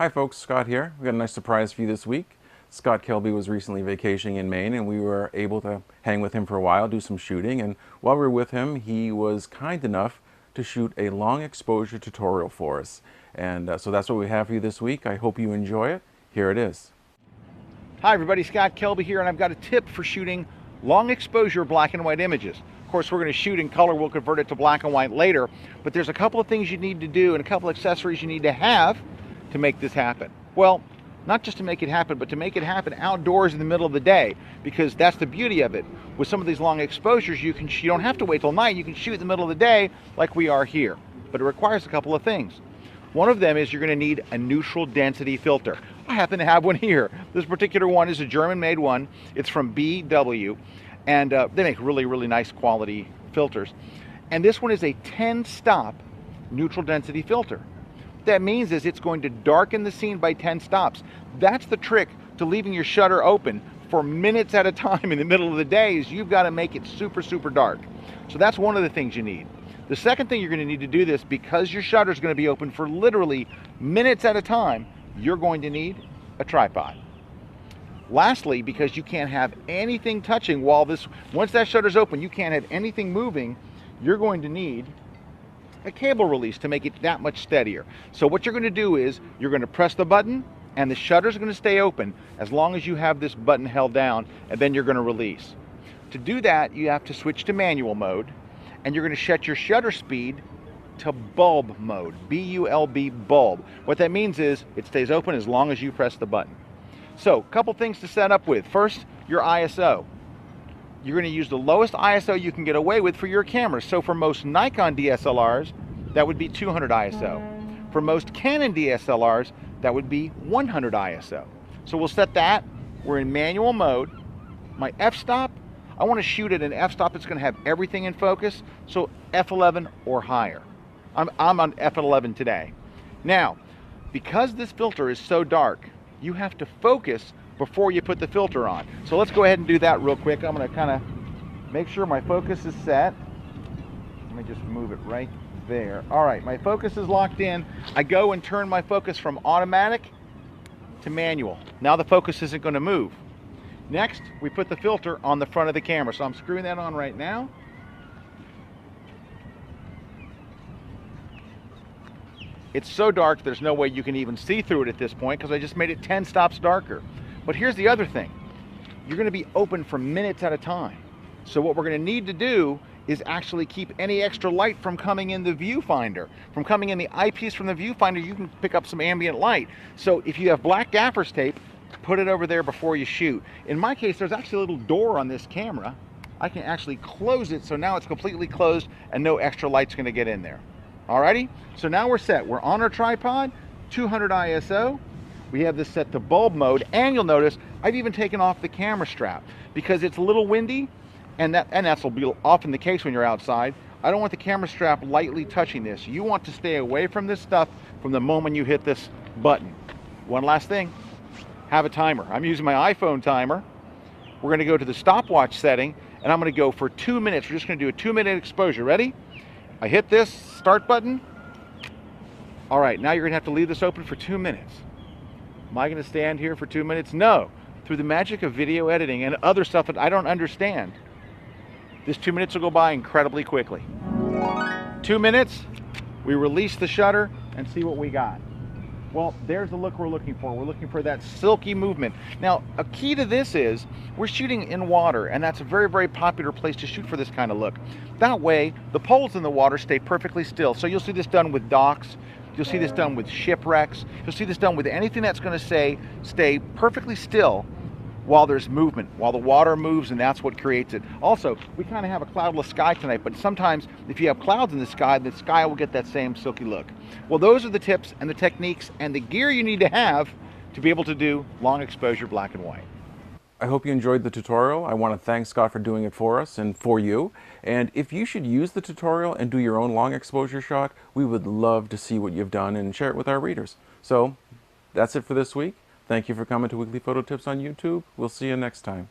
Hi folks, Scott here. We got a nice surprise for you this week. Scott Kelby was recently vacationing in Maine and we were able to hang with him for a while, do some shooting, and while we were with him he was kind enough to shoot a long exposure tutorial for us. And so that's what we have for you this week. I hope you enjoy it. Here it is. Hi everybody, Scott Kelby here, and I've got a tip for shooting long exposure black and white images. Of course, we're going to shoot in color, we'll convert it to black and white later, but there's a couple of things you need to do and a couple of accessories you need to have to make this happen. Well, not just to make it happen, but to make it happen outdoors in the middle of the day, because that's the beauty of it. With some of these long exposures, you don't have to wait till night, you can shoot in the middle of the day like we are here. But it requires a couple of things. One of them is you're going to need a neutral density filter. I happen to have one here. This particular one is a German-made one. It's from BW, and they make really, really nice quality filters. And this one is a 10-stop neutral density filter. What that means is it's going to darken the scene by 10 stops. That's the trick to leaving your shutter open for minutes at a time in the middle of the day, is you've got to make it super, super dark. So that's one of the things you need. The second thing you're going to need to do this, because your shutter is going to be open for literally minutes at a time, you're going to need a tripod. Lastly, because you can't have anything touching once that shutter's open, you can't have anything moving, you're going to need a cable release to make it that much steadier. So what you're going to do is you're going to press the button and the shutter's going to stay open as long as you have this button held down, and then you're going to release. To do that, you have to switch to manual mode, and you're going to set your shutter speed to bulb mode, B-U-L-B, bulb. What that means is it stays open as long as you press the button. So, a couple things to set up with. First, your ISO. You're going to use the lowest ISO you can get away with for your camera. So for most Nikon DSLRs, that would be 200 ISO. For most Canon DSLRs, that would be 100 ISO. So we'll set that. We're in manual mode. My f-stop, I want to shoot at an f-stop that's going to have everything in focus, so f11 or higher. I'm on f11 today. Now, because this filter is so dark, you have to focus before you put the filter on. So let's go ahead and do that real quick. I'm going to kind of make sure my focus is set. Let me just move it right there. All right, my focus is locked in. I go and turn my focus from automatic to manual. Now the focus isn't going to move. Next, we put the filter on the front of the camera. So I'm screwing that on right now. It's so dark, there's no way you can even see through it at this point because I just made it 10 stops darker. But here's the other thing. You're going to be open for minutes at a time. So what we're going to need to do is actually keep any extra light from coming in the viewfinder. From coming in the eyepiece from the viewfinder, you can pick up some ambient light. So if you have black gaffer's tape, put it over there before you shoot. In my case, there's actually a little door on this camera. I can actually close it, so now it's completely closed and no extra light's going to get in there. Alrighty, so now we're set. We're on our tripod, 200 ISO. We have this set to bulb mode, and you'll notice I've even taken off the camera strap because it's a little windy, and that'll be often the case when you're outside. I don't want the camera strap lightly touching this. You want to stay away from this stuff from the moment you hit this button. One last thing, have a timer. I'm using my iPhone timer. We're going to go to the stopwatch setting, and I'm going to go for 2 minutes. We're just going to do a 2-minute exposure. Ready? I hit this start button. All right, now you're going to have to leave this open for 2 minutes. Am I going to stand here for 2 minutes? No. Through the magic of video editing and other stuff that I don't understand, this 2 minutes will go by incredibly quickly. 2 minutes, we release the shutter and see what we got. Well, there's the look we're looking for. We're looking for that silky movement. Now, a key to this is we're shooting in water, and that's a very, very popular place to shoot for this kind of look. That way, the poles in the water stay perfectly still. So you'll see this done with docks. You'll see this done with shipwrecks. You'll see this done with anything that's going to stay perfectly still while there's movement, while the water moves, and that's what creates it. Also, we kind of have a cloudless sky tonight, but sometimes if you have clouds in the sky will get that same silky look. Well, those are the tips and the techniques and the gear you need to have to be able to do long exposure black and white. I hope you enjoyed the tutorial. I want to thank Scott for doing it for us and for you. And if you should use the tutorial and do your own long exposure shot, we would love to see what you've done and share it with our readers. So that's it for this week. Thank you for coming to Weekly Photo Tips on YouTube. We'll see you next time.